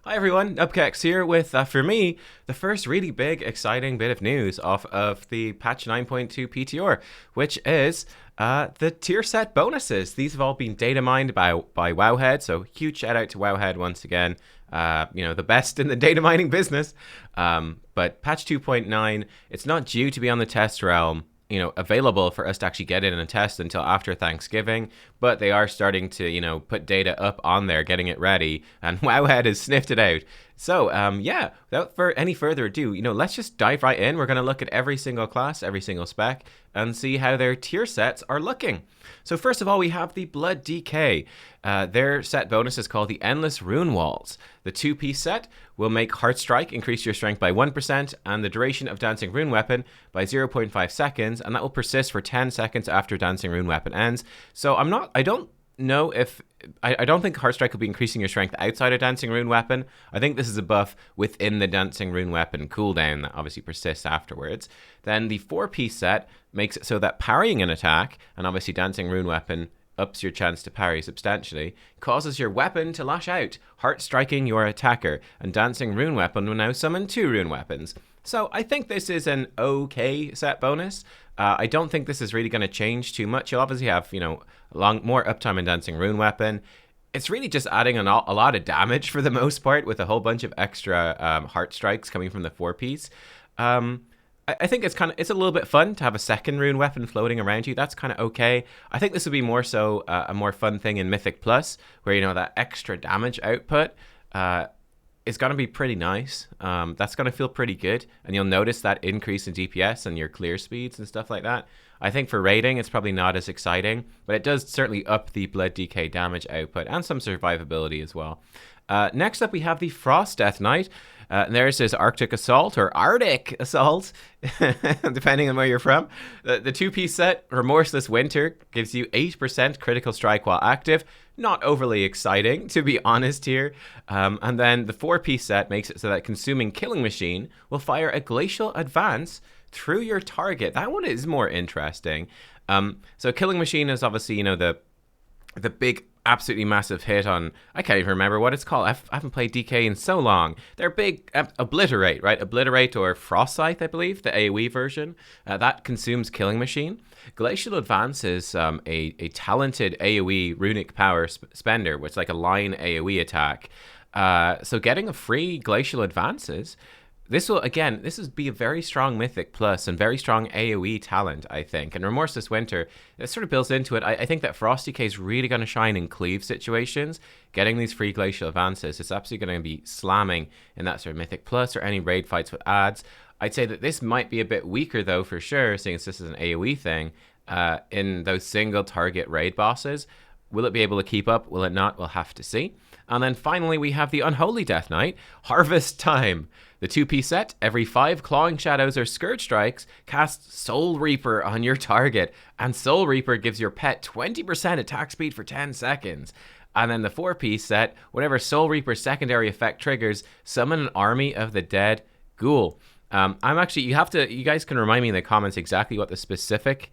Hi everyone, Nubkeks here with, for me, the first really big, exciting bit of news off of the patch 9.2 PTR, which is the tier set bonuses. These have all been data mined by Wowhead, so huge shout out to Wowhead once again. The best in the data mining business. But patch 2.9, it's not due to be on the test realm, available for us to actually get it in a test until after Thanksgiving, but they are starting to, put data up on there, getting it ready, and Wowhead has sniffed it out. So, without any further ado, let's just dive right in. We're going to look at every single class, every single spec, and see how their tier sets are looking. So first of all, we have the Blood DK. Their set bonus is called the Endless Rune Walls. The 2-piece set will make Heart Strike increase your strength by 1% and the duration of Dancing Rune Weapon by 0.5 seconds, and that will persist for 10 seconds after Dancing Rune Weapon ends. So I don't know if I don't think Heart Strike will be increasing your strength outside of Dancing Rune Weapon. I think this is a buff within the Dancing Rune Weapon cooldown that obviously persists afterwards. Then the 4-piece set makes it so that parrying an attack, and obviously Dancing Rune Weapon ups your chance to parry substantially, causes your weapon to lash out, heart striking your attacker, and Dancing Rune Weapon will now summon 2 rune weapons. So I think this is an okay set bonus. I don't think this is really going to change too much. You'll obviously have, more uptime in Dancing Rune Weapon. It's really just adding a lot of damage for the most part, with a whole bunch of extra heart strikes coming from the 4-piece. I think it's a little bit fun to have a second rune weapon floating around you. That's kind of okay. I think this would be more so a more fun thing in Mythic Plus, where that extra damage output is going to be pretty nice. That's going to feel pretty good, and you'll notice that increase in DPS and your clear speeds and stuff like that. I think for raiding, it's probably not as exciting, but it does certainly up the Blood DK damage output and some survivability as well. Next up, we have the Frost Death Knight. There's his Arctic Assault, or Arctic Assault, depending on where you're from. The 2-piece set, Remorseless Winter, gives you 8% critical strike while active. Not overly exciting, to be honest here. And then the 4-piece set makes it so that Consuming Killing Machine will fire a Glacial Advance through your target. That one is more interesting. So Killing Machine is obviously, the big, absolutely massive hit on, I can't even remember what it's called. I haven't played DK in so long. They're big, Obliterate, right? Obliterate or Frost Scythe, I believe, the AoE version. That consumes Killing Machine. Glacial Advance is a talented AoE runic power spender, which is like a line AoE attack. So getting a free Glacial Advances, this will be a very strong Mythic Plus and very strong AoE talent, I think. And Remorseless Winter, it sort of builds into it. I think that Frost DK is really going to shine in cleave situations. Getting these free Glacial Advances is absolutely going to be slamming in that sort of Mythic Plus or any raid fights with ads. I'd say that this might be a bit weaker, though, for sure, since this is an AoE thing, in those single target raid bosses. Will it be able to keep up? Will it not? We'll have to see. And then finally, we have the Unholy Death Knight, Harvest Time. The 2-piece set, every 5 Clawing Shadows or Scourge Strikes, cast Soul Reaper on your target, and Soul Reaper gives your pet 20% attack speed for 10 seconds. And then the 4-piece set, whenever Soul Reaper's secondary effect triggers, summon an army of the dead ghoul. You guys can remind me in the comments exactly what the specific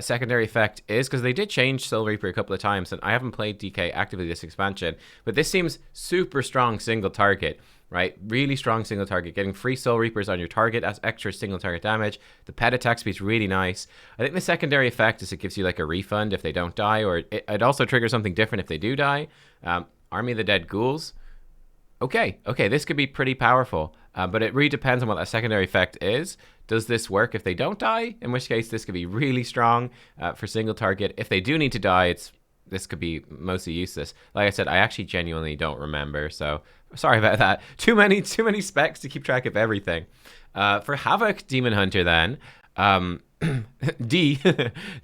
secondary effect is, because they did change Soul Reaper a couple of times, and I haven't played DK actively this expansion, but this seems super strong single target, right? Really strong single target. Getting free Soul Reapers on your target as extra single target damage. The pet attack speed is really nice. I think the secondary effect is it gives you like a refund if they don't die, or it also triggers something different if they do die. Army of the Dead Ghouls. Okay, this could be pretty powerful, but it really depends on what that secondary effect is. Does this work if they don't die? In which case, this could be really strong for single target. If they do need to die, this could be mostly useless. Like I said, I actually genuinely don't remember, so sorry about that. Too many specs to keep track of everything. For Havoc Demon Hunter, then,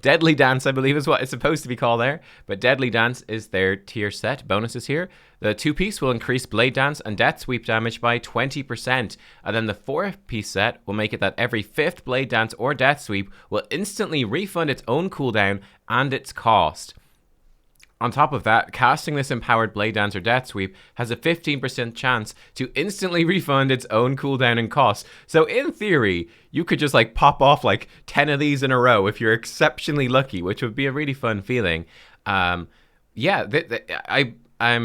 Deadly Dance, I believe is what it's supposed to be called there, but Deadly Dance is their tier set bonuses here. The 2-piece will increase Blade Dance and Death Sweep damage by 20%, and then the 4-piece set will make it that every 5th Blade Dance or Death Sweep will instantly refund its own cooldown and its cost. On top of that, casting this empowered Blade Dance or Death Sweep has a 15% chance to instantly refund its own cooldown and cost. So in theory, you could just like pop off like 10 of these in a row if you're exceptionally lucky, which would be a really fun feeling. I'm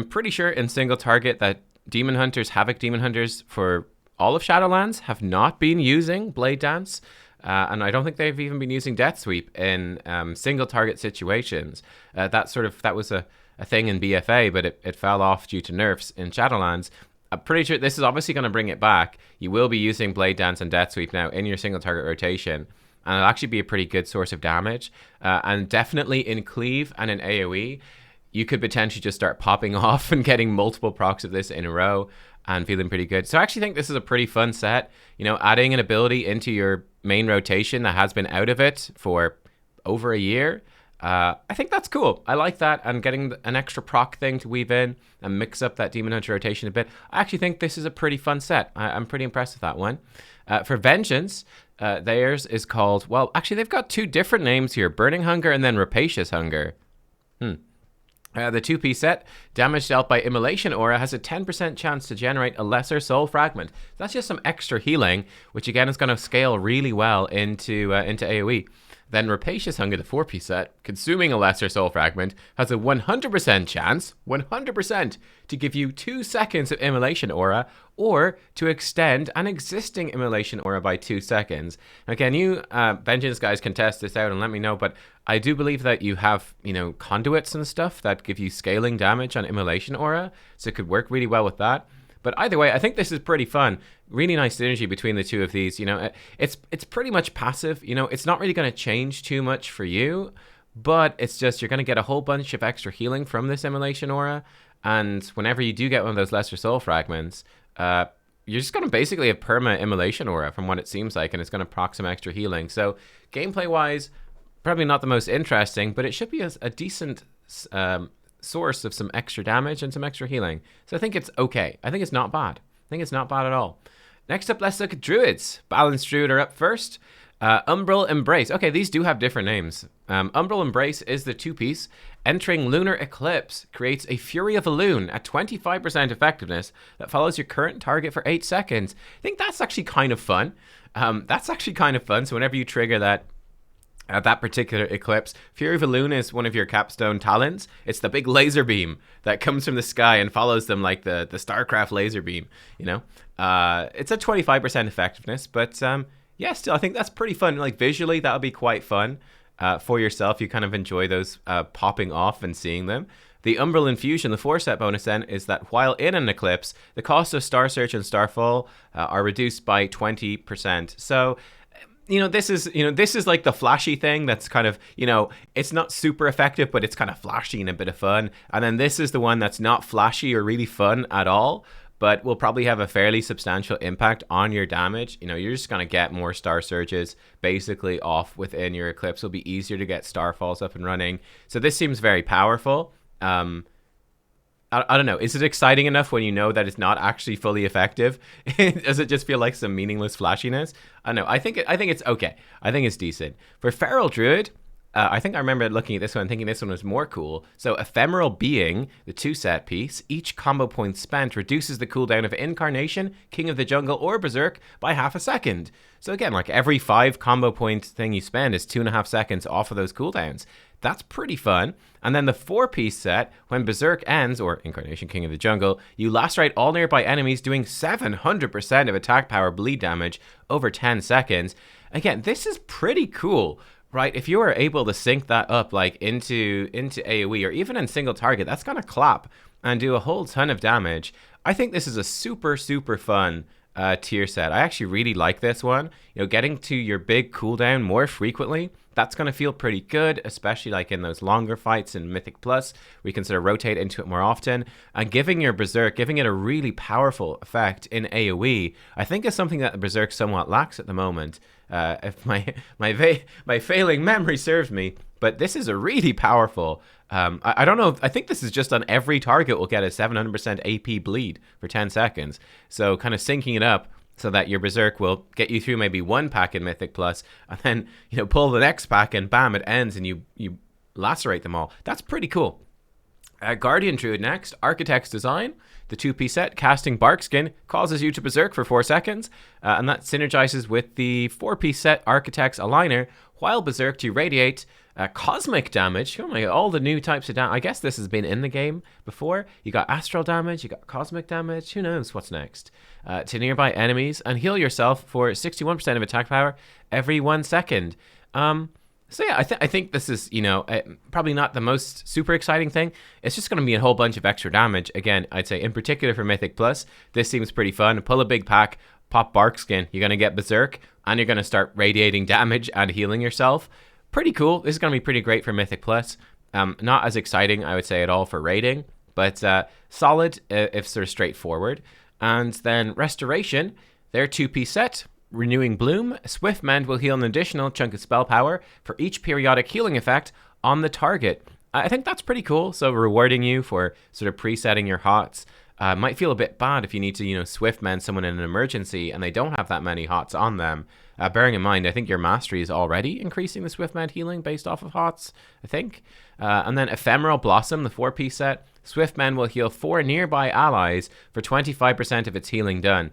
pretty sure in single target that Demon Hunters, Havoc Demon Hunters for all of Shadowlands have not been using Blade Dance. And I don't think they've even been using Death Sweep in single target situations. That was a thing in BFA, but it fell off due to nerfs in Shadowlands. I'm pretty sure this is obviously going to bring it back. You will be using Blade Dance and Death Sweep now in your single target rotation. And it'll actually be a pretty good source of damage. And definitely in Cleave and in AoE, you could potentially just start popping off and getting multiple procs of this in a row and feeling pretty good. So I actually think this is a pretty fun set. You know, adding an ability into your main rotation that has been out of it for over a year. I think that's cool. I like that. And getting an extra proc thing to weave in and mix up that Demon Hunter rotation a bit. I actually think this is a pretty fun set. I'm pretty impressed with that one. For Vengeance, theirs is called, well, actually they've got two different names here. Burning Hunger and then Rapacious Hunger. The 2-piece set, damage dealt by Immolation Aura, has a 10% chance to generate a lesser soul fragment. That's just some extra healing, which again is going to scale really well into AoE. Then Rapacious Hunger, the 4-piece set, consuming a lesser soul fragment, has a 100% chance, 100%, to give you 2 seconds of Immolation Aura, or to extend an existing Immolation Aura by 2 seconds. Again, you Vengeance guys can test this out and let me know, but I do believe that you have, you know, conduits and stuff that give you scaling damage on Immolation Aura, so it could work really well with that. But either way, I think this is pretty fun. Really nice synergy between the two of these. You know, it's pretty much passive. You know, it's not really going to change too much for you, but it's just you're going to get a whole bunch of extra healing from this Immolation Aura. And whenever you do get one of those lesser soul fragments, you're just going to basically have perma Immolation Aura from what it seems like, and it's going to proc some extra healing. So gameplay-wise, probably not the most interesting, but it should be a decent source of some extra damage and some extra healing. So I think it's okay. I think it's not bad. I think it's not bad at all. Next up, let's look at Druids. Balanced Druid are up first. Umbral Embrace. Okay, these do have different names. Umbral Embrace is the 2-piece. Entering Lunar Eclipse creates a Fury of a Loon at 25% effectiveness that follows your current target for 8 seconds. I think that's actually kind of fun. So whenever you trigger that particular eclipse, Fury of a Loon is one of your capstone talents. It's the big laser beam that comes from the sky and follows them like the StarCraft laser beam, you know? It's a 25% effectiveness, but yeah, still, I think that's pretty fun. Like, visually, that'll be quite fun for yourself. You kind of enjoy those popping off and seeing them. The Umbral Infusion, the 4-set bonus then, is that while in an eclipse, the cost of Star Search and Starfall are reduced by 20%. So, this is like the flashy thing that's kind of, it's not super effective, but it's kind of flashy and a bit of fun. And then this is the one that's not flashy or really fun at all, but will probably have a fairly substantial impact on your damage. You're just going to get more Star Surges basically off within your Eclipse. It'll be easier to get Starfalls up and running. So this seems very powerful. I don't know. Is it exciting enough when you know that it's not actually fully effective? Does it just feel like some meaningless flashiness? I don't know. I think it's okay. I think it's decent. For Feral Druid, I think I remember looking at this one and thinking this one was more cool. So Ephemeral Being, the 2-set piece, each combo point spent reduces the cooldown of Incarnation, King of the Jungle, or Berserk by half a second. So again, like every 5 combo point thing you spend is 2.5 seconds off of those cooldowns. That's pretty fun. And then the 4-piece set, when Berserk ends, or Incarnation King of the Jungle, you lacerate all nearby enemies, doing 700% of attack power bleed damage over 10 seconds. Again, this is pretty cool, right? If you are able to sync that up like into AoE or even in single target, that's gonna clap and do a whole ton of damage. I think this is a super, super fun tier set. I actually really like this one. Getting to your big cooldown more frequently, that's going to feel pretty good, especially like in those longer fights in Mythic Plus, where you can sort of rotate into it more often. And giving your Berserk, giving it a really powerful effect in AoE, I think is something that Berserk somewhat lacks at the moment. If my failing memory serves me, but this is a really powerful. I don't know. I think this is just on every target will get a 700% AP bleed for 10 seconds. So kind of syncing it up so that your Berserk will get you through maybe one pack in Mythic Plus, and then pull the next pack and bam, it ends and you lacerate them all. That's pretty cool. Guardian Druid next. Architect's Design. The 2-piece set, casting Barkskin, causes you to berserk for 4 seconds, and that synergizes with the 4-piece set Architect's Aligner. While berserked, you radiate cosmic damage. Oh my god, all the new types of damage. I guess this has been in the game before. You got astral damage, you got cosmic damage, who knows what's next. To nearby enemies, and heal yourself for 61% of attack power every 1 second. So yeah, I think this is, you know, probably not the most super exciting thing. It's just going to be a whole bunch of extra damage. Again, I'd say in particular for Mythic Plus, this seems pretty fun. Pull a big pack, pop Barkskin, you're going to get Berserk, and you're going to start radiating damage and healing yourself. Pretty cool. This is going to be pretty great for Mythic Plus. Not as exciting, I would say, at all for raiding, but solid if sort of straightforward. And then Restoration, their 2-piece set. Renewing Bloom, Swift Mend will heal an additional chunk of spell power for each periodic healing effect on the target. I think that's pretty cool. So rewarding you for sort of presetting your hots. Might feel a bit bad if you need to, you know, Swift Mend someone in an emergency and they don't have that many hots on them. Bearing in mind, I think your mastery is already increasing the Swift Mend healing based off of hots, I think. And then Ephemeral Blossom, the 4-piece set. Swift Mend will heal 4 nearby allies for 25% of its healing done.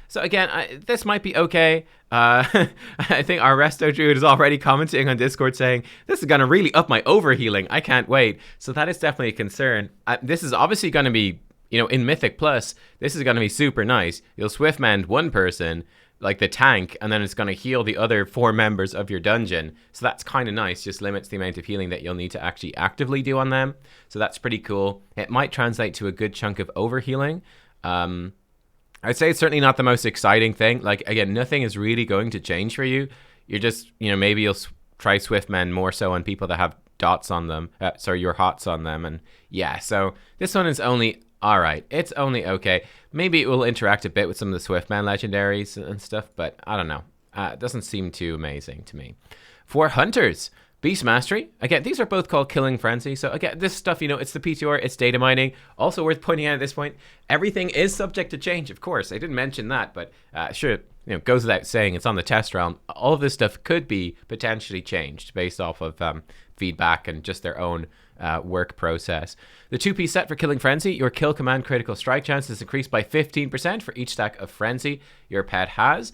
So again, this might be okay. I think our Resto Druid is already commenting on Discord saying, this is going to really up my overhealing. I can't wait. So that is definitely a concern. This is obviously going to be, you know, in Mythic Plus, this is going to be super nice. You'll Swift Mend one person, like the tank, and then it's going to heal the other 4 members of your dungeon. So that's kind of nice. Just limits the amount of healing that you'll need to actually actively do on them. So that's pretty cool. It might translate to a good chunk of overhealing. I'd say it's certainly not the most exciting thing. Like, again, nothing is really going to change for you. You're just, you know, maybe you'll try Swift Mend more so on people that have dots on them. Your hots on them. And yeah, so this one is only all right. It's only okay. Maybe it will interact a bit with some of the Swift Mend legendaries and stuff, but I don't know. It doesn't seem too amazing to me. For Hunters, Beast Mastery. Again, these are both called Killing Frenzy. So again, this stuff, you know, it's the PTR, it's data mining. Also worth pointing out at this point, everything is subject to change, of course. I didn't mention that, but sure, you know, goes without saying, it's on the test realm. All of this stuff could be potentially changed based off of feedback and just their own work process. The 2-piece set for Killing Frenzy, your kill command critical strike chance is increased by 15% for each stack of Frenzy your pet has.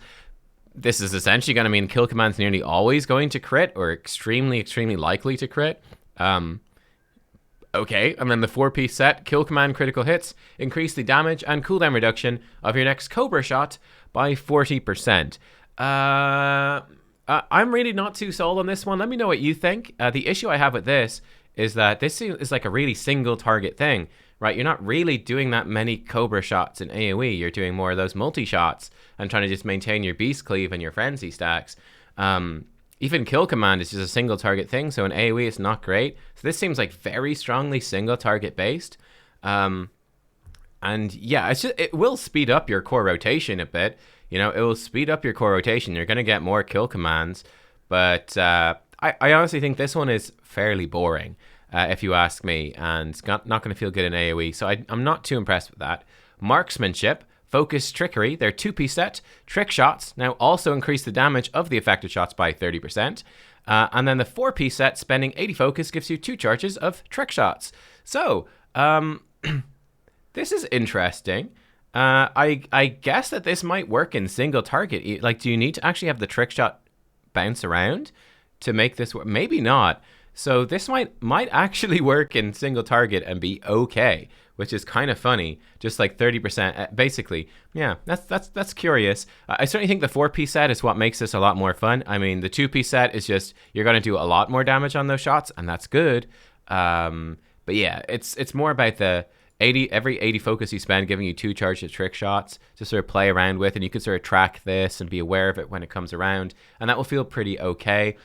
This is essentially going to mean kill command's nearly always going to crit, or extremely, extremely likely to crit. Okay, and then the 4-piece set, kill command critical hits, increase the damage and cooldown reduction of your next Cobra shot by 40%. I'm really not too sold on this one. Let me know what you think. The issue I have with this is that this is like a really single target thing, right? You're not really doing that many Cobra shots in AoE. You're doing more of those multi-shots and trying to just maintain your Beast Cleave and your Frenzy stacks. Even Kill Command is just a single target thing, so in AoE it's not great. So this seems like very strongly single target based. And yeah, it will speed up your core rotation a bit. You know, it will speed up your core rotation. You're going to get more kill commands. But I honestly think this one is fairly boring, if you ask me, and it's not going to feel good in AoE. So I'm not too impressed with that. Marksmanship, Focus Trickery, their 2-piece set. Trick shots now also increase the damage of the affected shots by 30%. And then the 4-piece set, spending 80 focus, gives you 2 charges of trick shots. So, this is interesting. I guess that this might work in single target. Like, do you need to actually have the trick shot bounce around to make this work? Maybe not. So this might actually work in single target and be okay, which is kind of funny. Just like 30%, basically. Yeah, that's curious. I certainly think the 4-piece set is what makes this a lot more fun. I mean, the 2-piece set is just, you're going to do a lot more damage on those shots, and that's good. But yeah, it's more about the every 80 focus you spend giving you 2 charged trick shots to sort of play around with, and you can sort of track this and be aware of it when it comes around, and that will feel pretty okay.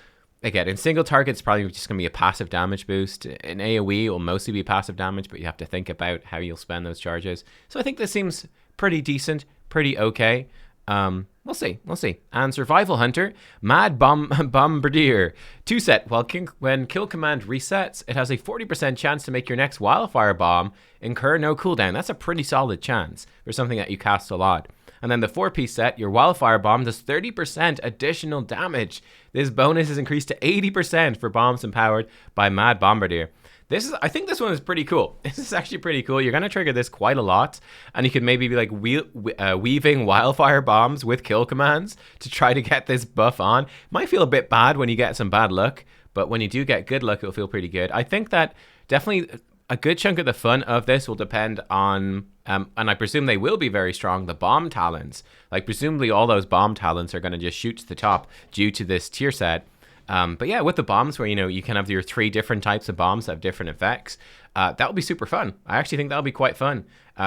Again, in single target, it's probably just going to be a passive damage boost. In AoE, it will mostly be passive damage, but you have to think about how you'll spend those charges. So I think this seems pretty decent, pretty okay. We'll see. And Survival Hunter, Mad Bombardier. 2-set. When Kill Command resets, it has a 40% chance to make your next Wildfire Bomb incur no cooldown. That's a pretty solid chance for something that you cast a lot. And then the 4-piece set, your Wildfire Bomb does 30% additional damage. This bonus is increased to 80% for bombs empowered by Mad Bombardier. I think this one is pretty cool. This is actually pretty cool. You're going to trigger this quite a lot, and you can maybe be like weaving wildfire bombs with kill commands to try to get this buff on. Might feel a bit bad when you get some bad luck, but when you do get good luck, it'll feel pretty good. I think that definitely a good chunk of the fun of this will depend on, and I presume they will be very strong, the bomb talents. Like, presumably all those bomb talents are going to just shoot to the top due to this tier set. But yeah, with the bombs where, you can have your 3 different types of bombs that have different effects, that'll be super fun. I actually think that'll be quite fun.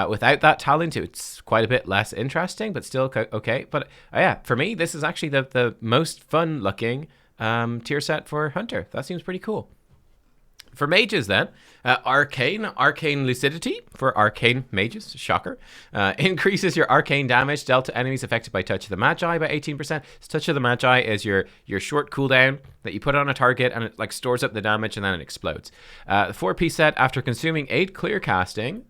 Without that talent, it's quite a bit less interesting, but still okay. But yeah, for me, this is actually the most fun looking tier set for Hunter. That seems pretty cool. For mages then, Arcane Lucidity for Arcane mages, shocker, increases your arcane damage dealt to enemies affected by Touch of the Magi by 18%. Touch of the Magi is your short cooldown that you put on a target and it like stores up the damage and then it explodes. The 4-piece set, after consuming 8 clear casting,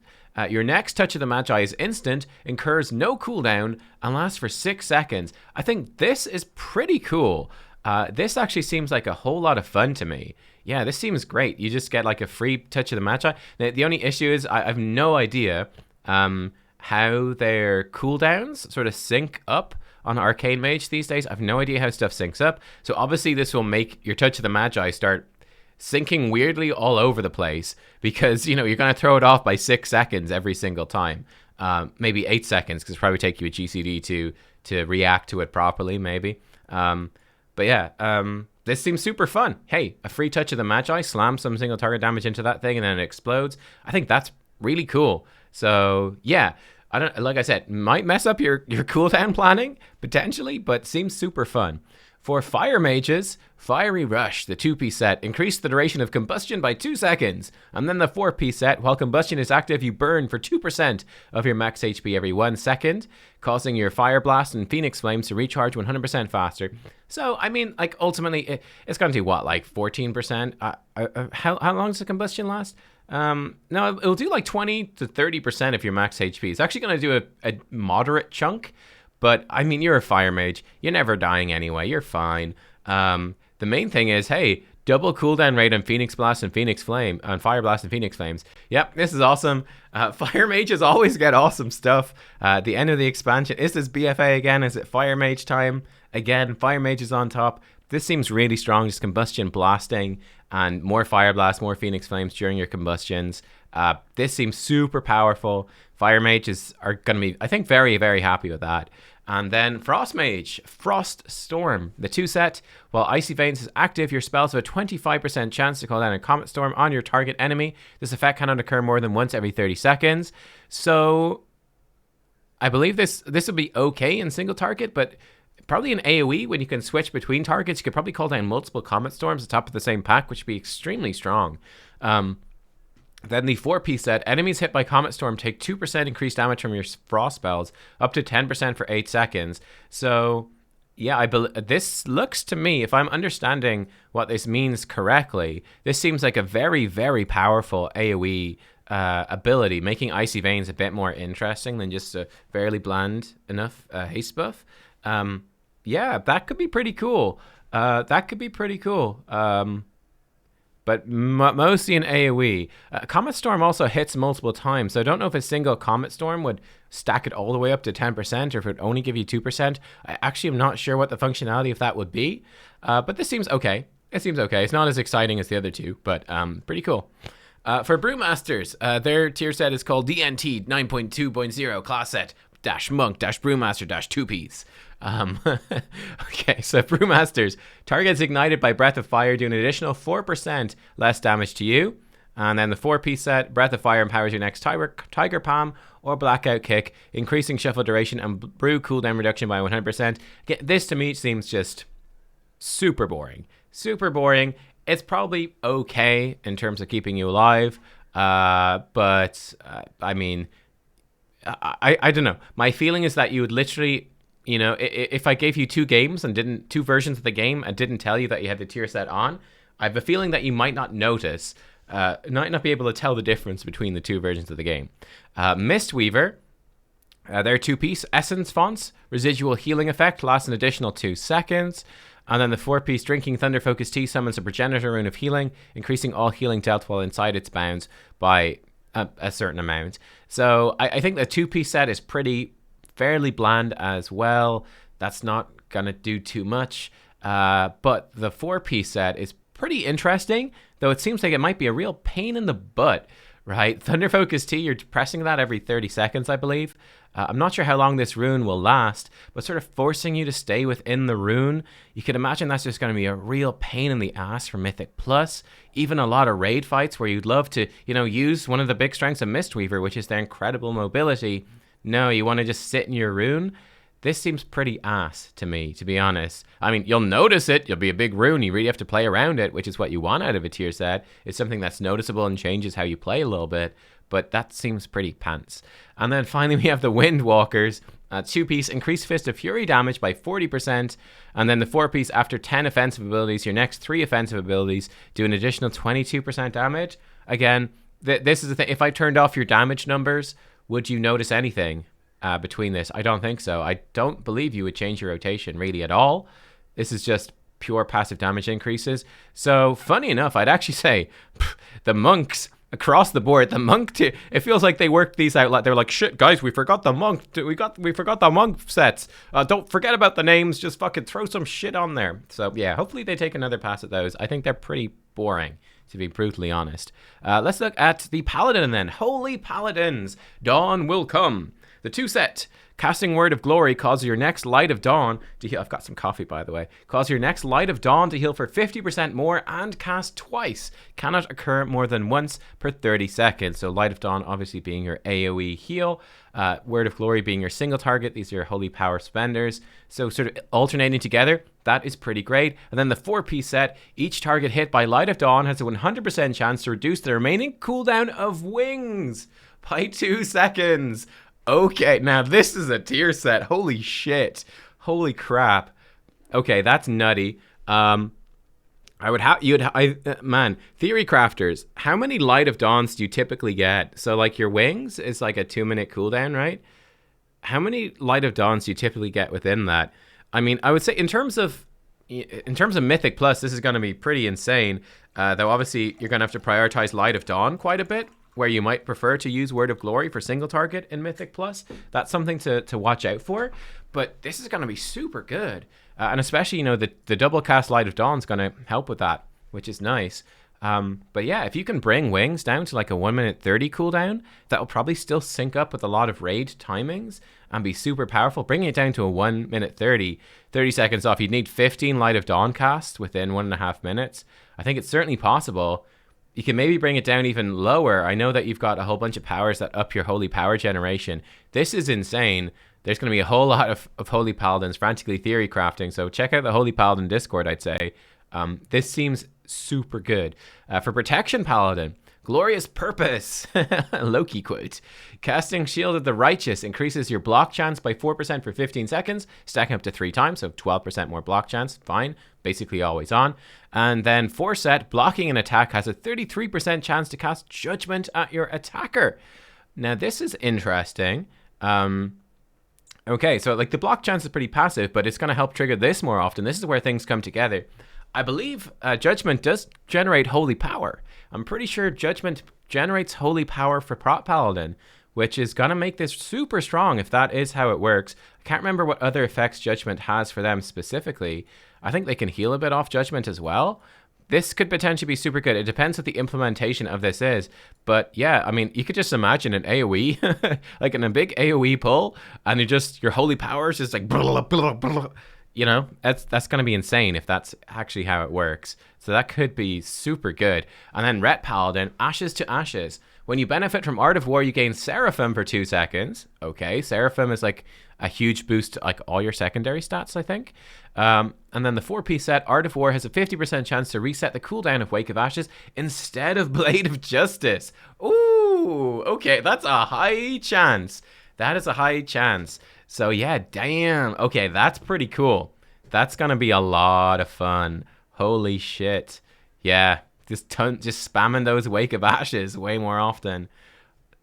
your next Touch of the Magi is instant, incurs no cooldown, and lasts for 6 seconds. I think this is pretty cool. This actually seems like a whole lot of fun to me. Yeah, this seems great. You just get like a free Touch of the Magi. The only issue is I have no idea how their cooldowns sort of sync up on Arcane Mage these days. I have no idea how stuff syncs up. So obviously this will make your Touch of the Magi start syncing weirdly all over the place because, you're going to throw it off by 6 seconds every single time. Maybe 8 seconds because it'll probably take you a GCD to react to it properly, maybe. But yeah, this seems super fun. Hey, a free Touch of the Magi, slam some single target damage into that thing and then it explodes. I think that's really cool. So yeah, like I said, might mess up your cooldown planning potentially, but seems super fun. For fire mages, Fiery Rush, the 2-piece set, increase the duration of combustion by 2 seconds. And then the 4-piece set, while combustion is active, you burn for 2% of your max HP every 1 second, causing your Fire Blast and Phoenix Flames to recharge 100% faster. So, I mean, like, ultimately, it's going to do what, like 14%? How long does the combustion last? No, it'll do like 20 to 30% of your max HP. It's actually going to do a moderate chunk. But, I mean, you're a fire mage. You're never dying anyway. You're fine. The main thing is, hey, double cooldown rate on Phoenix Blast and Phoenix Flame, on Fire Blast and Phoenix Flames. Yep, this is awesome. Fire mages always get awesome stuff. At the end of the expansion, is this BFA again? Is it Fire Mage time? Again, Fire Mage is on top. This seems really strong, just combustion blasting and more Fire Blast, more Phoenix Flames during your combustions. This seems super powerful. Fire mages are going to be, I think, very, very happy with that. And then Frost Mage, Frost Storm, the 2 set. While Icy Veins is active, your spells have a 25% chance to call down a Comet Storm on your target enemy. This effect cannot occur more than once every 30 seconds. So I believe this would be okay in single target, but probably in AoE, when you can switch between targets, you could probably call down multiple Comet Storms at the top of the same pack, which would be extremely strong. Then the 4-piece set, enemies hit by Comet Storm take 2% increased damage from your frost spells, up to 10% for 8 seconds. So, yeah, this looks to me, if I'm understanding what this means correctly, this seems like a very, very powerful AoE ability, making Icy Veins a bit more interesting than just a fairly bland enough haste buff. Yeah, that could be pretty cool. But mostly in AoE. Comet Storm also hits multiple times, so I don't know if a single Comet Storm would stack it all the way up to 10%, or if it would only give you 2%. I actually am not sure what the functionality of that would be, but this seems okay. It seems okay. It's not as exciting as the other two, but pretty cool. For Brewmasters, their tier set is called DNT 9.2.0 class set -monk -brewmaster -2-piece. Okay, so Brewmasters, targets ignited by Breath of Fire do an additional 4% less damage to you. And then the 4-piece set, Breath of Fire empowers your next Tiger Palm or Blackout Kick, increasing shuffle duration and brew cooldown reduction by 100%. Again, this to me seems just super boring. Super boring. It's probably okay in terms of keeping you alive, but I mean, I don't know. My feeling is that you would literally, if I gave you 2 games and 2 versions of the game and didn't tell you that you had the tier set on, I have a feeling that you might not notice, might not be able to tell the difference between the 2 versions of the game. Mistweaver, their 2-piece Essence Fonts, residual healing effect, lasts an additional 2 seconds. And then the 4-piece Drinking Thunder Focus Tea summons a Progenitor Rune of Healing, increasing all healing dealt while inside its bounds by a certain amount. So I think the 2-piece set is fairly bland as well. That's not going to do too much. But the 4-piece set is pretty interesting, though it seems like it might be a real pain in the butt, right? Thunder Focus Tea, you're pressing that every 30 seconds, I believe. I'm not sure how long this rune will last, but sort of forcing you to stay within the rune. You could imagine that's just going to be a real pain in the ass for Mythic Plus. Even a lot of raid fights where you'd love to, use one of the big strengths of Mistweaver, which is their incredible mobility. No, you want to just sit in your rune? This seems pretty ass to me, to be honest. I mean, you'll notice it. You'll be a big rune. You really have to play around it, which is what you want out of a tier set. It's something that's noticeable and changes how you play a little bit. But that seems pretty pants. And then finally, we have the Windwalkers. 2-piece, increase Fist of Fury damage by 40%. And then the 4-piece, after 10 offensive abilities, your next 3 offensive abilities do an additional 22% damage. Again, this is the thing. If I turned off your damage numbers, would you notice anything between this? I don't think so. I don't believe you would change your rotation really at all. This is just pure passive damage increases. So funny enough, I'd actually say the monks across the board, the monk tier, it feels like they worked these out. Like they're like, shit, guys, we forgot the monk. We forgot the monk sets. Don't forget about the names. Just fucking throw some shit on there. So yeah, hopefully they take another pass at those. I think they're pretty boring, to be brutally honest. Let's look at the Paladin then. Holy Paladins, Dawn will come. The 2-set, casting Word of Glory causes your next Light of Dawn to heal. I've got some coffee, by the way. Cause your next Light of Dawn to heal for 50% more and cast twice. Cannot occur more than once per 30 seconds. So Light of Dawn obviously being your AoE heal. Word of Glory being your single target. These are your holy power spenders. So sort of alternating together. That is pretty great. And then the 4-piece set, each target hit by Light of Dawn has a 100% chance to reduce the remaining cooldown of Wings by 2 seconds. Okay, now this is a tier set. Holy shit. Holy crap. Okay, that's nutty. Man, Theory Crafters, how many Light of Dawns do you typically get? So like your Wings is like a 2-minute cooldown, right? How many Light of Dawns do you typically get within that? I mean, I would say in terms of Mythic Plus, this is going to be pretty insane. Though obviously you're going to have to prioritize Light of Dawn quite a bit, where you might prefer to use Word of Glory for single target in Mythic Plus. That's something to watch out for. But this is going to be super good. And especially, the double cast Light of Dawn is going to help with that, which is nice. But yeah, if you can bring Wings down to like a 1-minute 30 cooldown, that'll probably still sync up with a lot of raid timings and be super powerful. Bringing it down to a 1-minute 30 seconds off, you'd need 15 Light of Dawn casts within 1.5 minutes. I think it's certainly possible. You can maybe bring it down even lower. I know that you've got a whole bunch of powers that up your holy power generation. This is insane. There's going to be a whole lot of holy paladins frantically theory crafting. So check out the Holy Paladin Discord, I'd say. This seems super good. For Protection Paladin, Glorious Purpose. Loki quote. Casting Shield of the Righteous increases your block chance by 4% for 15 seconds, stacking up to 3 times, so 12% more block chance. Fine. Basically always on. And then 4-set, blocking an attack has a 33% chance to cast Judgment at your attacker. Now, this is interesting. Okay, so like the block chance is pretty passive, but it's going to help trigger this more often. This is where things come together. I believe Judgment does generate holy power. I'm pretty sure Judgment generates holy power for Prot Paladin, which is going to make this super strong if that is how it works. I can't remember what other effects Judgment has for them specifically. I think they can heal a bit off Judgment as well. This could potentially be super good. It depends what the implementation of this is. But yeah, I mean, you could just imagine an AoE, like in a big AoE pull, and your holy power is just like, blah, blah, blah. That's going to be insane if that's actually how it works. So that could be super good. And then Ret Paladin, Ashes to Ashes. When you benefit from Art of War, you gain Seraphim for 2 seconds. Okay, Seraphim is like a huge boost to like all your secondary stats, I think. And then the 4-piece set, Art of War has a 50% chance to reset the cooldown of Wake of Ashes instead of Blade of Justice. Ooh, okay, that's a high chance. That is a high chance. So yeah, damn. Okay, that's pretty cool. That's gonna be a lot of fun. Holy shit. Yeah, just spamming those Wake of Ashes way more often.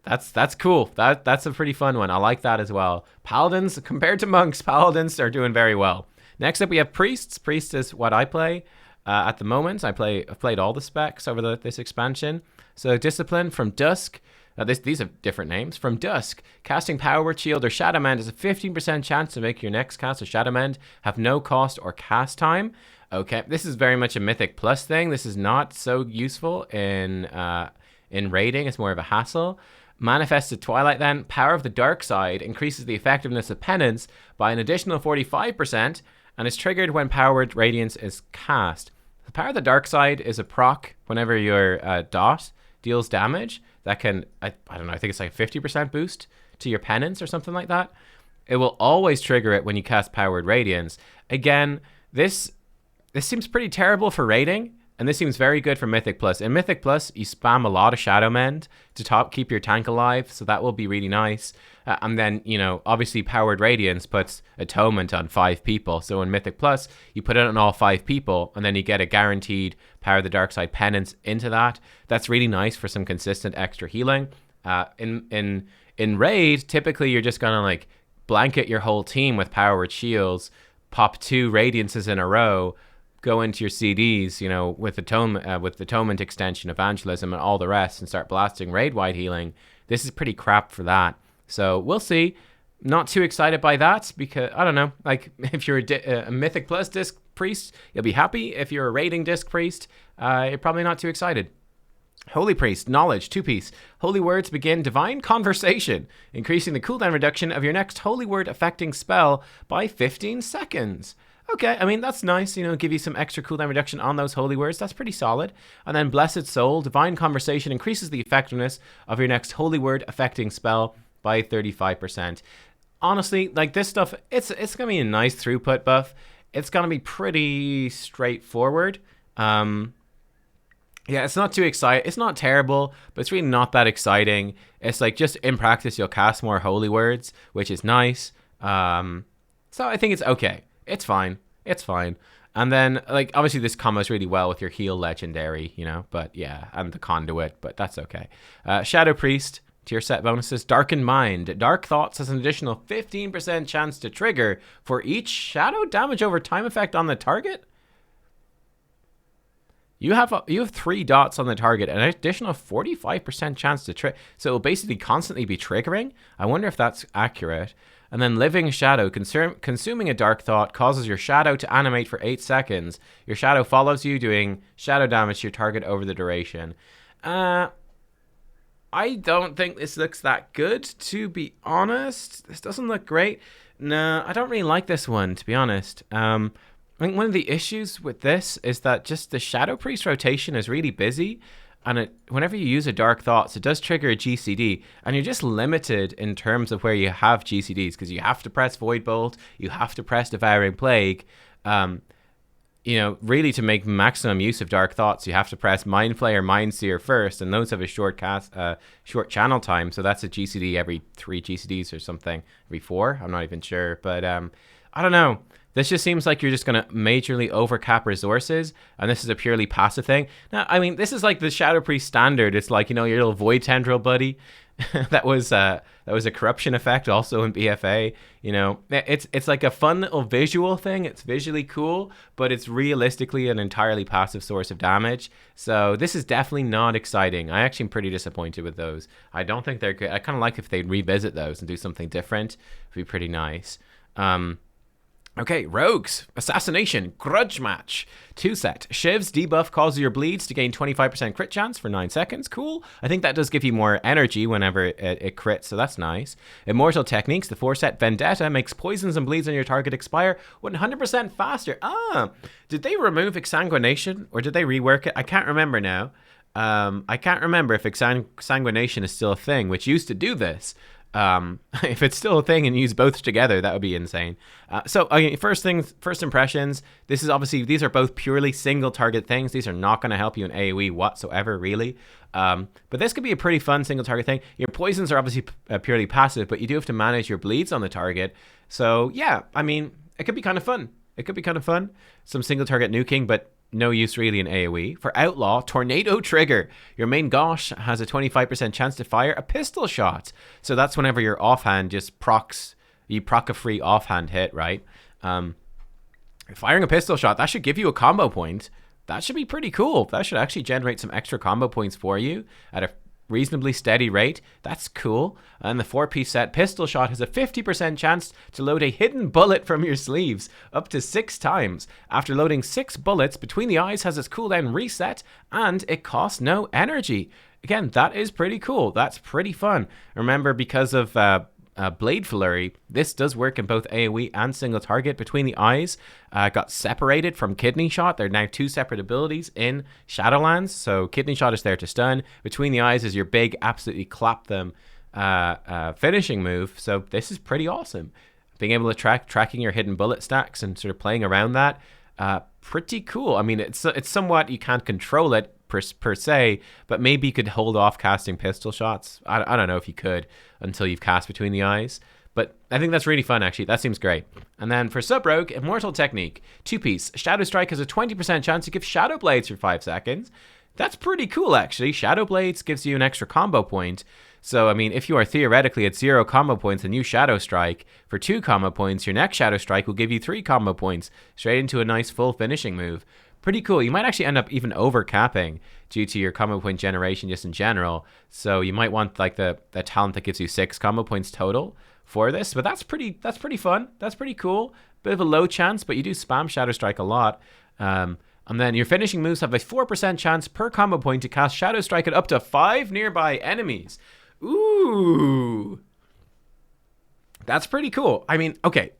That's cool. That's a pretty fun one. I like that as well. Paladins, compared to monks, paladins are doing very well. Next up, we have Priests. Priest is what I play at the moment. I've played all the specs over this expansion. So Discipline from Dusk. These have different names. From Dusk, casting Power Word Shield or Shadowmend has a 15% chance to make your next cast of Shadowmend have no cost or cast time. Okay, this is very much a Mythic Plus thing. This is not so useful in raiding. It's more of a hassle. Manifested Twilight then. Power of the Dark Side increases the effectiveness of Penance by an additional 45% and is triggered when Power Word Radiance is cast. The Power of the Dark Side is a proc whenever your dot deals damage. That can, I don't know, I think it's like a 50% boost to your Penance or something like that. It will always trigger it when you cast Power Word Radiance. Again, this seems pretty terrible for raiding. And this seems very good for Mythic Plus. In Mythic Plus, you spam a lot of Shadowmend to keep your tank alive, so that will be really nice. And then, obviously Power Word Radiance puts Atonement on 5 people. So in Mythic Plus, you put it on all 5 people, and then you get a guaranteed Power of the Dark Side Penance into that. That's really nice for some consistent extra healing. In Raid, typically you're just gonna like blanket your whole team with Power Word Shields, pop 2 Radiances in a row, go into your CDs, with Atonement Extension, Evangelism, and all the rest, and start blasting raid-wide healing. This is pretty crap for that. So we'll see. Not too excited by that because, I don't know, like if you're a Mythic Plus Disc Priest, you'll be happy. If you're a raiding Disc Priest, you're probably not too excited. Holy Priest, Knowledge, 2-piece. Holy Words begin Divine Conversation, increasing the cooldown reduction of your next Holy Word affecting spell by 15 seconds. Okay, I mean, that's nice, give you some extra cooldown reduction on those holy words. That's pretty solid. And then Blessed Soul, Divine Conversation increases the effectiveness of your next holy word affecting spell by 35%. Honestly, like this stuff, it's going to be a nice throughput buff. It's going to be pretty straightforward. Yeah, it's not too exciting. It's not terrible, but it's really not that exciting. It's like just in practice, you'll cast more holy words, which is nice. So I think it's okay. It's fine. It's fine. And then, like, obviously this combos really well with your heal legendary, but yeah, and the conduit, but that's okay. Shadow Priest, tier set bonuses. Darkened Mind. Dark Thoughts has an additional 15% chance to trigger for each shadow damage over time effect on the target. You have 3 dots on the target, and an additional 45% chance to trigger. So it will basically constantly be triggering. I wonder if that's accurate. And then Living Shadow, consuming a dark thought causes your shadow to animate for 8 seconds. Your shadow follows you, doing shadow damage to your target over the duration. I don't think this looks that good, to be honest. This doesn't look great. No, I don't really like this one, to be honest. I think one of the issues with this is that just the Shadow Priest rotation is really busy. And whenever you use a Dark Thoughts, it does trigger a GCD, and you're just limited in terms of where you have GCDs, because you have to press Void Bolt, you have to press Devouring Plague. Really to make maximum use of Dark Thoughts, you have to press Mind Flayer, Mind Seer first, and those have a short channel time, so that's a GCD every 3 GCDs or something, every 4, I'm not even sure, but I don't know. This just seems like you're just going to majorly overcap resources, and this is a purely passive thing. Now, I mean, this is like the Shadow Priest standard. It's like, your little Void Tendril buddy. that was a corruption effect also in BFA. It's like a fun little visual thing. It's visually cool, but it's realistically an entirely passive source of damage. So this is definitely not exciting. I actually am pretty disappointed with those. I don't think they're good. I kind of like if they'd revisit those and do something different. It'd be pretty nice. Okay, Rogues, Assassination, Grudge Match, 2-set. Shiv's debuff causes your bleeds to gain 25% crit chance for 9 seconds. Cool. I think that does give you more energy whenever it crits, so that's nice. Immortal Techniques, the 4-set Vendetta, makes poisons and bleeds on your target expire 100% faster. Did they remove Exsanguination, or did they rework it? I can't remember now. I can't remember if Exsanguination is still a thing, which used to do this. If it's still a thing and use both together, that would be insane. First impressions, these are both purely single target things. These are not going to help you in AoE whatsoever, really. But this could be a pretty fun single target thing. Your poisons are obviously purely passive, but you do have to manage your bleeds on the target. So yeah, I mean, it could be kind of fun. Some single target nuking, but no use really in AoE. For Outlaw, Tornado Trigger. Your main Gosh has a 25% chance to fire a pistol shot. So that's whenever your offhand just procs, you proc a free offhand hit, right? Firing a pistol shot, that should give you a combo point. That should be pretty cool. That should actually generate some extra combo points for you at a reasonably steady rate. That's cool. And the 4-piece set pistol shot has a 50% chance to load a hidden bullet from your sleeves up to 6 times. After loading 6 bullets, Between the Eyes has its cooldown reset and it costs no energy. Again, that is pretty cool. That's pretty fun. Remember, because of Blade Flurry, this does work in both AoE and single target. Between the Eyes got separated from Kidney Shot. They're now 2 separate abilities in Shadowlands. So Kidney Shot is there to stun. Between the Eyes is your big, absolutely clap them finishing move. So this is pretty awesome. Being able to tracking your hidden bullet stacks and sort of playing around that, pretty cool. I mean, it's somewhat, you can't control it per se, but maybe you could hold off casting pistol shots. I don't know if you could until you've cast Between the Eyes, but I think that's really fun, actually. That seems great. And then for Sub Rogue, Immortal Technique, 2-piece. Shadow Strike has a 20% chance to give Shadow Blades for 5 seconds. That's pretty cool, actually. Shadow Blades gives you an extra combo point. So, I mean, if you are theoretically at 0 combo points and you Shadow Strike for 2 combo points, your next Shadow Strike will give you 3 combo points straight into a nice full finishing move. Pretty cool. You might actually end up even over capping due to your combo point generation just in general. So you might want like the talent that gives you 6 combo points total for this. But that's pretty fun. That's pretty cool. Bit of a low chance, but you do spam Shadow Strike a lot. And then your finishing moves have a 4% chance per combo point to cast Shadow Strike at up to 5 nearby enemies. Ooh. That's pretty cool. I mean, okay.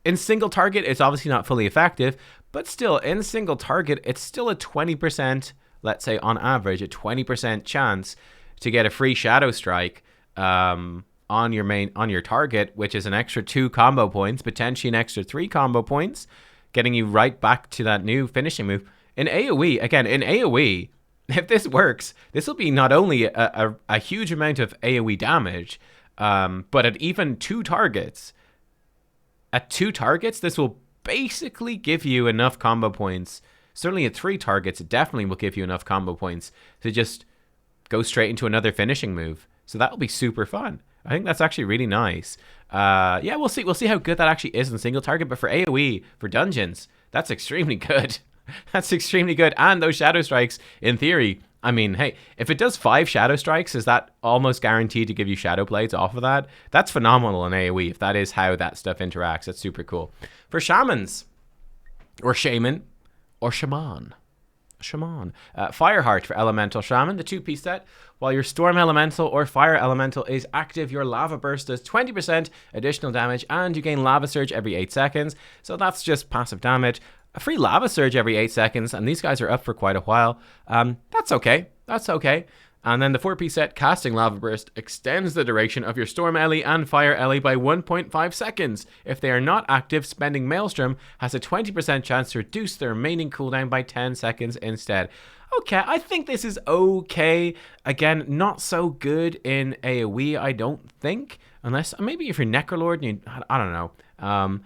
In single target, it's obviously not fully effective, but still, in single target, it's still a 20%, let's say on average, a 20% chance to get a free Shadow Strike on your target, which is an extra 2 combo points, potentially an extra 3 combo points, getting you right back to that new finishing move. In AoE, if this works, this will be not only a huge amount of AoE damage, but at even 2 targets. At 2 targets, this will basically give you enough combo points. Certainly at 3 targets, it definitely will give you enough combo points to just go straight into another finishing move. So that'll be super fun. I think that's actually really nice. Yeah, we'll see. We'll see how good that actually is in single target. But for AoE, for dungeons, that's extremely good. That's extremely good. And those Shadow Strikes, in theory, I mean, hey, if it does 5 Shadow Strikes, is that almost guaranteed to give you Shadow Blades off of that? That's phenomenal in AoE, if that is how that stuff interacts. That's super cool. For Shamans, or Shaman, or Shaman. Fireheart for Elemental Shaman, the 2-piece set. While your Storm Elemental or Fire Elemental is active, your Lava Burst does 20% additional damage, and you gain Lava Surge every 8 seconds. So that's just passive damage. A free Lava Surge every 8 seconds, and these guys are up for quite a while. That's okay. That's okay. And then the 4-piece set, Casting Lava Burst, extends the duration of your Storm Ellie and Fire Ellie by 1.5 seconds. If they are not active, spending Maelstrom has a 20% chance to reduce their remaining cooldown by 10 seconds instead. Okay, I think this is okay. Again, not so good in AoE, I don't think. Unless, maybe if you're Necrolord, I don't know.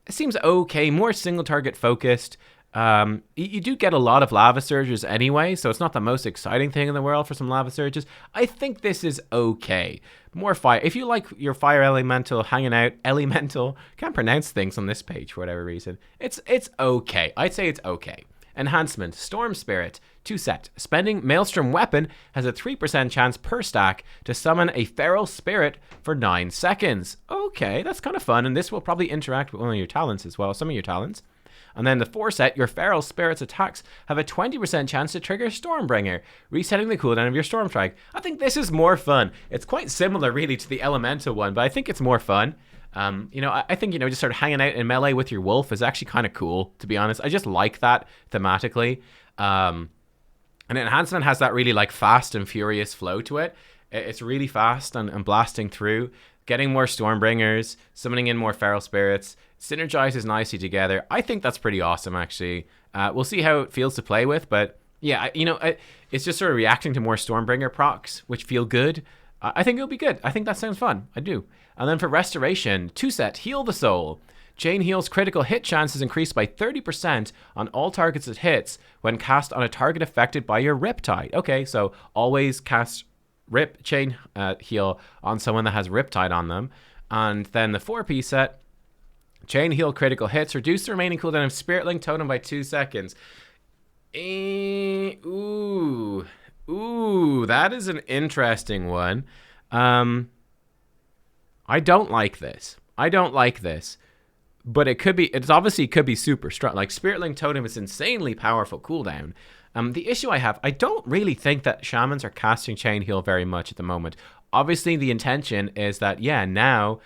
It seems okay, more single target focused. You do get a lot of Lava Surges anyway, so it's not the most exciting thing in the world for some Lava Surges. I think this is okay. More fire. If you like your Fire Elemental hanging out, can't pronounce things on this page for whatever reason. It's okay. I'd say it's okay. Enhancement, Storm Spirit, 2 set. Spending Maelstrom Weapon has a 3% chance per stack to summon a Feral Spirit for 9 seconds. Okay, that's kind of fun, and this will probably interact with one of your talents as well, some of your talents. And then the 4 set, your Feral Spirit's attacks have a 20% chance to trigger Stormbringer, resetting the cooldown of your Storm Strike. I think this is more fun. It's quite similar, really, to the Elemental one, but I think it's more fun. I think, just sort of hanging out in melee with your wolf is actually kind of cool, to be honest. I just like that thematically. And Enhancement has that really like fast and furious flow to it. It's really fast and blasting through, getting more Stormbringers, summoning in more Feral Spirits, synergizes nicely together. I think that's pretty awesome, actually. We'll see how it feels to play with, but yeah, it's just sort of reacting to more Stormbringer procs, which feel good. I think it'll be good. I think that sounds fun. I do. And then for Restoration, 2 set, Heal the Soul. Chain Heal's critical hit chance is increased by 30% on all targets it hits when cast on a target affected by your Riptide. Okay, so always cast Chain Heal on someone that has Riptide on them. And then the 4-piece set, Chain heal critical hits. Reduce the remaining cooldown of Spirit Link Totem by 2 seconds. Ooh, that is an interesting one. I don't like this. But it's obviously could be super strong. Like Spirit Link Totem is insanely powerful cooldown. The issue I have, I don't really think that shamans are casting Chain Heal very much at the moment. Obviously, the intention is that, yeah, now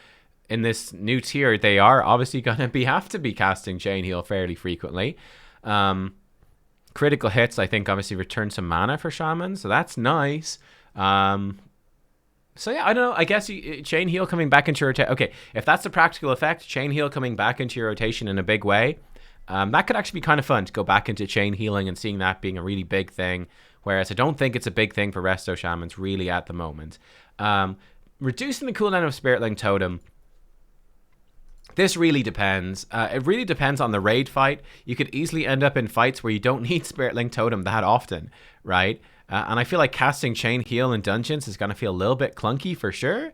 in this new tier, they are obviously going to have to be casting Chain Heal fairly frequently. Critical hits, I think, obviously return some mana for shamans, so that's nice. So yeah, I don't know. I guess Chain Heal coming back into your rotation. Okay, if that's the practical effect, Chain Heal coming back into your rotation in a big way, that could actually be kind of fun to go back into Chain Healing and seeing that being a really big thing. Whereas I don't think it's a big thing for Resto Shamans really at the moment. Reducing the cooldown of Spirit Link Totem. This really depends. It really depends on the raid fight. You could easily end up in fights where you don't need Spirit Link Totem that often, right? And I feel like casting Chain Heal in dungeons is going to feel a little bit clunky for sure.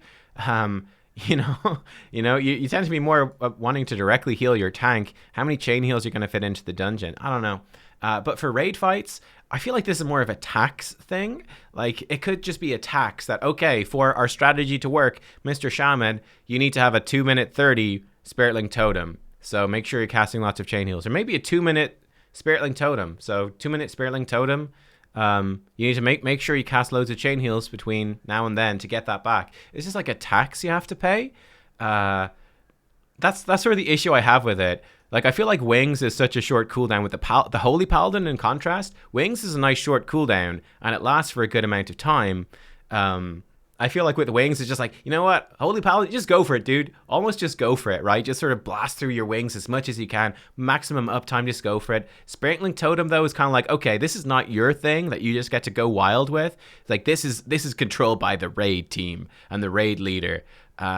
You tend to be more wanting to directly heal your tank. How many Chain Heals are you going to fit into the dungeon? I don't know. But for raid fights, I feel like this is more of a tax thing. Like, it could just be a tax that, okay, for our strategy to work, Mr. Shaman, you need to have a 2-minute 30 Spirit Link Totem. So make sure you're casting lots of Chain Heals. Or maybe a 2-minute Spirit Link Totem. So 2-minute Spirit Link Totem. You need to make sure you cast loads of Chain Heals between now and then to get that back. It's just like a tax you have to pay. That's sort of the issue I have with it. Like, I feel like Wings is such a short cooldown with the Holy Paladin in contrast. Wings is a nice short cooldown, and it lasts for a good amount of time. I feel like with Wings, it's just like, you know what? Holy Paladin, just go for it, dude. Almost just go for it, right? Just sort of blast through your wings as much as you can. Maximum uptime, just go for it. Spirit Link Totem, though, is kind of like, okay, this is not your thing that you just get to go wild with. Like, this is controlled by the raid team and the raid leader.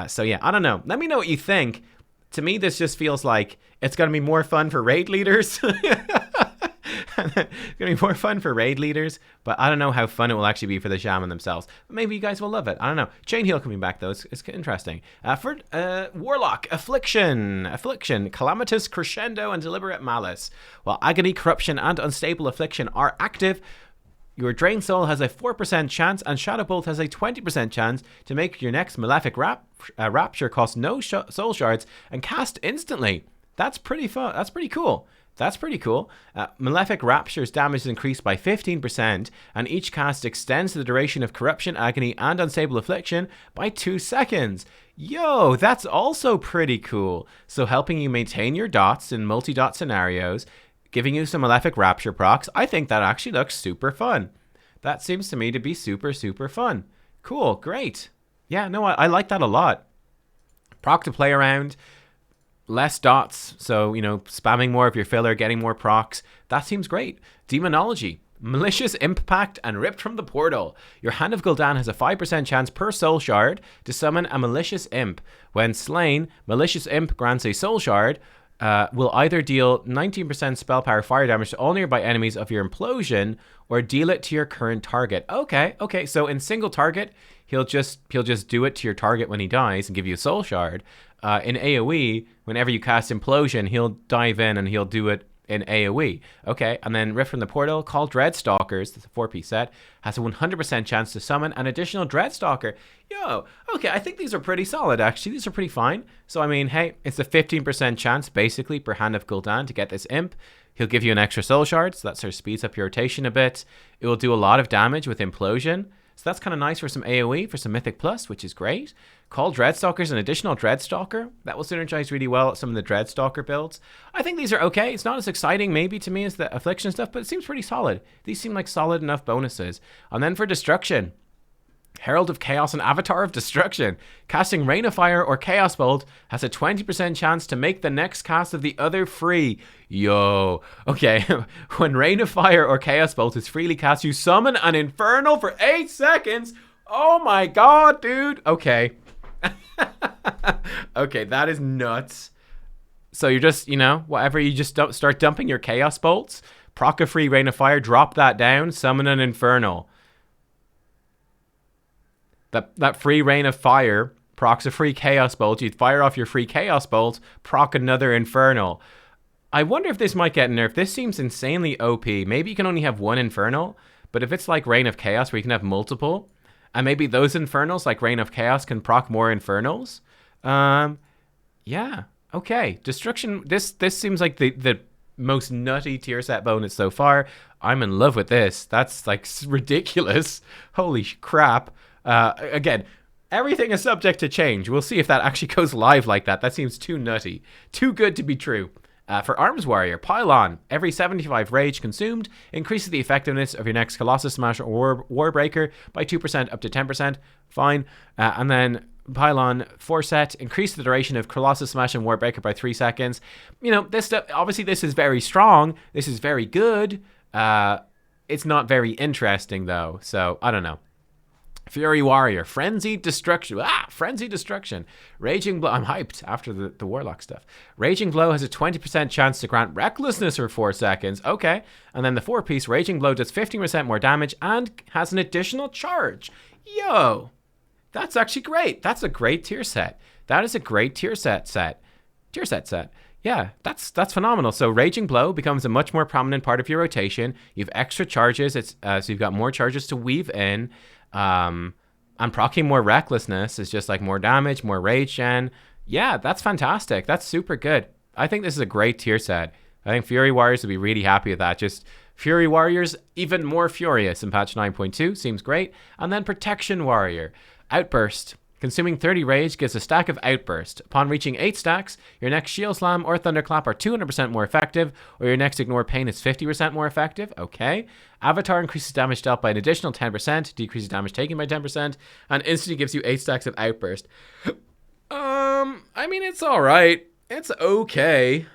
So yeah, I don't know. Let me know what you think. To me, this just feels like it's going to be more fun for raid leaders. It's going to be more fun for raid leaders, but I don't know how fun it will actually be for the shaman themselves. But maybe you guys will love it. I don't know. Chain Heal coming back, though, it's interesting. For Warlock, Affliction, Calamitous Crescendo, and Deliberate Malice. While Agony, Corruption, and Unstable Affliction are active, your Drain Soul has a 4% chance, and Shadow Bolt has a 20% chance to make your next Malefic Rapture cost no soul shards and cast instantly. That's pretty fun. That's pretty cool. Malefic Rapture's damage is increased by 15%, and each cast extends the duration of Corruption, Agony, and Unstable Affliction by 2 seconds. Yo, that's also pretty cool. So helping you maintain your dots in multi-dot scenarios, giving you some Malefic Rapture procs. I think that actually looks super fun. That seems to me to be super, super fun. Cool, great. Yeah, no, I like that a lot. Proc to play around. Less dots, so, spamming more of your filler, getting more procs. That seems great. Demonology. Malicious Imp Pact and Ripped from the Portal. Your Hand of Gul'dan has a 5% chance per soul shard to summon a Malicious Imp. When slain, Malicious Imp grants a soul shard, will either deal 19% spell power fire damage to all nearby enemies of your implosion, or deal it to your current target. Okay, so in single target, he'll just do it to your target when he dies and give you a soul shard. In AoE, whenever you cast Implosion, he'll dive in and he'll do it in AoE. Okay, and then Rift from the Portal, called Dreadstalkers, that's a 4-piece set, has a 100% chance to summon an additional Dreadstalker. Yo, okay, I think these are pretty solid, actually. These are pretty fine. So, I mean, hey, it's a 15% chance, basically, per Hand of Gul'dan to get this Imp. He'll give you an extra soul shard, so that sort of speeds up your rotation a bit. It will do a lot of damage with Implosion. So that's kind of nice for some AoE, for some Mythic Plus, which is great. Call Dreadstalkers an additional Dreadstalker. That will synergize really well at some of the Dreadstalker builds. I think these are okay. It's not as exciting maybe to me as the Affliction stuff, but it seems pretty solid. These seem like solid enough bonuses. And then for Destruction, Herald of Chaos and Avatar of Destruction. Casting Rain of Fire or Chaos Bolt has a 20% chance to make the next cast of the other free. Yo. Okay. When Rain of Fire or Chaos Bolt is freely cast, you summon an Infernal for 8 seconds. Oh my god, dude. Okay. Okay, that is nuts. So you're just, whatever, you just start dumping your Chaos Bolts. Proc a free Rain of Fire, drop that down, summon an Infernal. That free Rain of Fire procs a free Chaos Bolt. You'd fire off your free Chaos Bolt, proc another Infernal. I wonder if this might get nerfed. This seems insanely OP. Maybe you can only have one Infernal, but if it's like Reign of Chaos where you can have multiple, and maybe those Infernals, like Reign of Chaos, can proc more Infernals. Yeah, okay. Destruction, this seems like the most nutty tier set bonus so far. I'm in love with this. That's like ridiculous. Holy crap. Again, everything is subject to change. We'll see if that actually goes live like that. That seems too nutty. Too good to be true. For Arms Warrior, Pylon. Every 75 rage consumed increases the effectiveness of your next Colossus Smash or Warbreaker by 2% up to 10%. Fine. And then Pylon 4-set, increase the duration of Colossus Smash and Warbreaker by 3 seconds. You know, this stuff, obviously this is very strong. This is very good. It's not very interesting though. So, I don't know. Fury Warrior, Frenzied Destruction. Frenzied Destruction. Raging Blow. I'm hyped after the Warlock stuff. Raging Blow has a 20% chance to grant Recklessness for 4 seconds. Okay. And then the 4-piece Raging Blow does 15% more damage and has an additional charge. Yo. That's actually great. That's a great tier set. That is a great tier set. Tier set. Yeah, that's phenomenal. So Raging Blow becomes a much more prominent part of your rotation. You have extra charges. So you've got more charges to weave in. And proccing more Recklessness is just like more damage, more rage gen. Yeah, that's fantastic. That's super good. I think this is a great tier set. I think Fury Warriors would be really happy with that. Just Fury Warriors, even more furious in patch 9.2. Seems great. And then Protection Warrior. Outburst. Consuming 30 rage gives a stack of Outburst. Upon reaching 8 stacks, your next Shield Slam or Thunderclap are 200% more effective, or your next Ignore Pain is 50% more effective. Okay. Avatar increases damage dealt by an additional 10%, decreases damage taken by 10%, and instantly gives you 8 stacks of Outburst. I mean, it's alright. It's okay.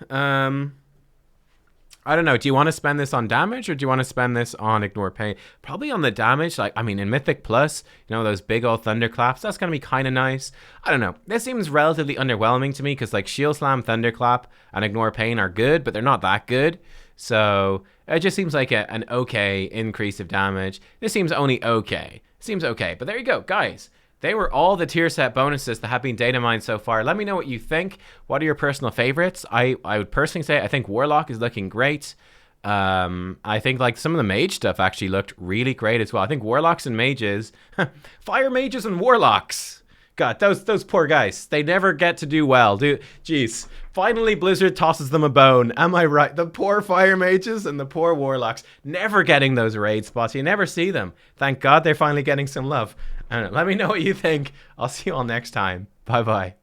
I don't know. Do you want to spend this on damage or do you want to spend this on Ignore Pain? Probably on the damage. Like, I mean, in Mythic Plus, you know, those big old Thunderclaps, that's going to be kind of nice. I don't know. This seems relatively underwhelming to me because, like, Shield Slam, Thunderclap, and Ignore Pain are good, but they're not that good. So it just seems like an okay increase of damage. This seems only okay. Seems okay. But there you go, guys. They were all the tier set bonuses that have been data mined so far. Let me know what you think. What are your personal favorites? I would personally say I think Warlock is looking great. I think like some of the Mage stuff actually looked really great as well. I think Warlocks and Mages, Fire Mages and Warlocks. God, those poor guys. They never get to do well. Jeez. Finally, Blizzard tosses them a bone. Am I right? The poor Fire Mages and the poor Warlocks. Never getting those raid spots. You never see them. Thank God they're finally getting some love. I don't know. Let me know what you think. I'll see you all next time. Bye-bye.